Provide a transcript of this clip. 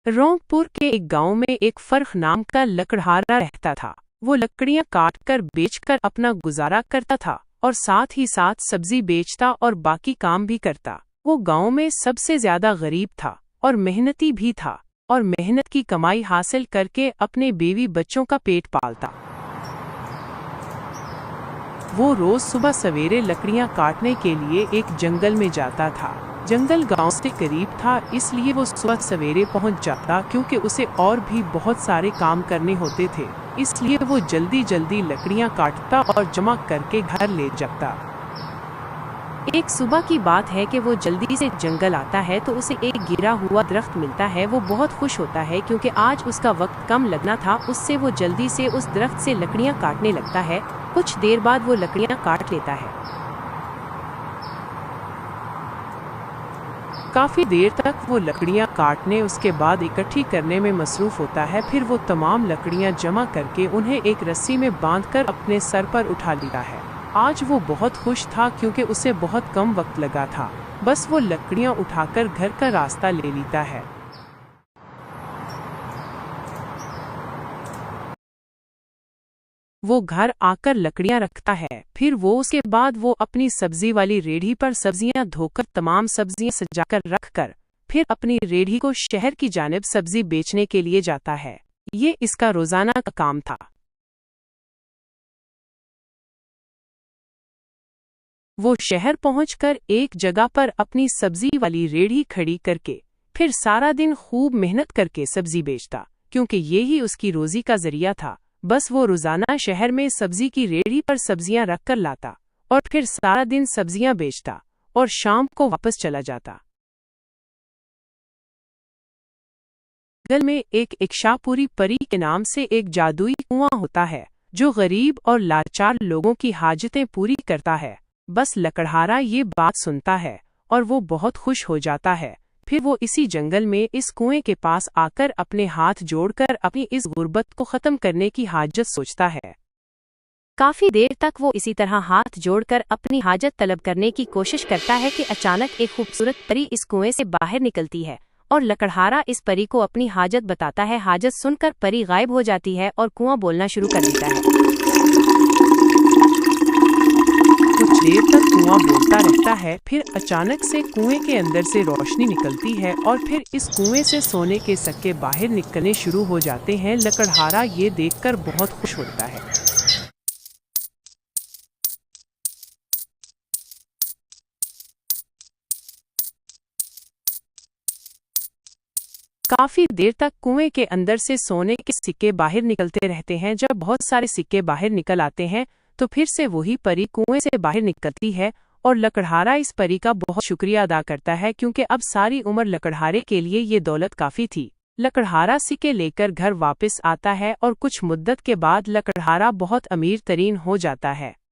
रोंगपुर के एक गांव में एक फर्ख नाम का लकड़हारा रहता था। वो लकड़ियां काटकर बेचकर अपना गुजारा करता था और साथ ही साथ सब्जी बेचता और बाकी काम भी करता। वो गांव में सबसे ज्यादा गरीब था और मेहनती भी था और मेहनत की कमाई हासिल करके अपने बीवी बच्चों का पेट पालता। वो रोज सुबह सवेरे लकड़ियां काटने के लिए एक जंगल में जाता था। जंगल गांव से करीब था, इसलिए वो सुबह सवेरे पहुंच जाता क्योंकि उसे और भी बहुत सारे काम करने होते थे। इसलिए वो जल्दी जल्दी लकड़ियां काटता और जमा करके घर ले जाता। एक सुबह की बात है कि वो जल्दी से जंगल आता है तो उसे एक गिरा हुआ दरख्त मिलता है। वो बहुत खुश होता है क्योंकि आज उसका वक्त कम लगना था। उससे वो जल्दी से उस दरख्त से लकड़ियां काटने लगता है। कुछ देर बाद वो लकड़ियां काट लेता है। काफी देर तक वो लकड़ियां काटने उसके बाद इकट्ठी करने में मसरूफ होता है। फिर वो तमाम लकड़ियां जमा करके उन्हें एक रस्सी में बांधकर अपने सर पर उठा लेता है। आज वो बहुत खुश था क्योंकि उसे बहुत कम वक्त लगा था। बस वो लकड़ियां उठाकर घर का रास्ता ले लेता है। वो घर आकर लकड़ियां रखता है। फिर वो उसके बाद वो अपनी सब्जी वाली रेढ़ी पर सब्जियां धोकर तमाम सब्जियां सजाकर रखकर फिर अपनी रेढ़ी को शहर की जानिब सब्जी बेचने के लिए जाता है। ये इसका रोजाना का काम था। वो शहर पहुंचकर एक जगह पर अपनी सब्जी वाली रेढ़ी खड़ी करके फिर सारा दिन खूब मेहनत करके सब्जी बेचता, क्योंकि ये ही उसकी रोजी का जरिया था। बस वो रोजाना शहर में सब्जी की रेढ़ी पर सब्जियां रख कर लाता और फिर सारा दिन सब्जियां बेचता और शाम को वापस चला जाता। जंगल में एक इच्छापुरी परी के नाम से एक जादुई कुआं होता है जो गरीब और लाचार लोगों की हाजतें पूरी करता है। बस लकड़हारा ये बात सुनता है और वो बहुत खुश हो जाता है। फिर वो इसी जंगल में इस कुएं के पास आकर अपने हाथ जोड़कर अपनी इस गुर्बत को खत्म करने की हाजत सोचता है। काफी देर तक वो इसी तरह हाथ जोड़कर अपनी हाजत तलब करने की कोशिश करता है कि अचानक एक खूबसूरत परी इस कुएं से बाहर निकलती है और लकड़हारा इस परी को अपनी हाजत बताता है। हाजत सुनकर परी गायब हो जाती है और कुआं बोलना शुरू कर देता है। कुछ देर तक कुआं बोलता रहता है। फिर अचानक से कुएं के अंदर से रोशनी निकलती है और फिर इस कुएं से सोने के सिक्के बाहर निकलने शुरू हो जाते हैं। लकड़हारा ये देखकर बहुत खुश होता है। काफी देर तक कुएं के अंदर से सोने के सिक्के बाहर निकलते रहते हैं। जब बहुत सारे सिक्के बाहर निकल आते हैं तो फिर से वही परी कुएं से बाहर निकलती है और लकड़हारा इस परी का बहुत शुक्रिया अदा करता है, क्योंकि अब सारी उम्र लकड़हारे के लिए ये दौलत काफी थी। लकड़हारा सिक्के लेकर घर वापस आता है और कुछ मुद्दत के बाद लकड़हारा बहुत अमीर तरीन हो जाता है।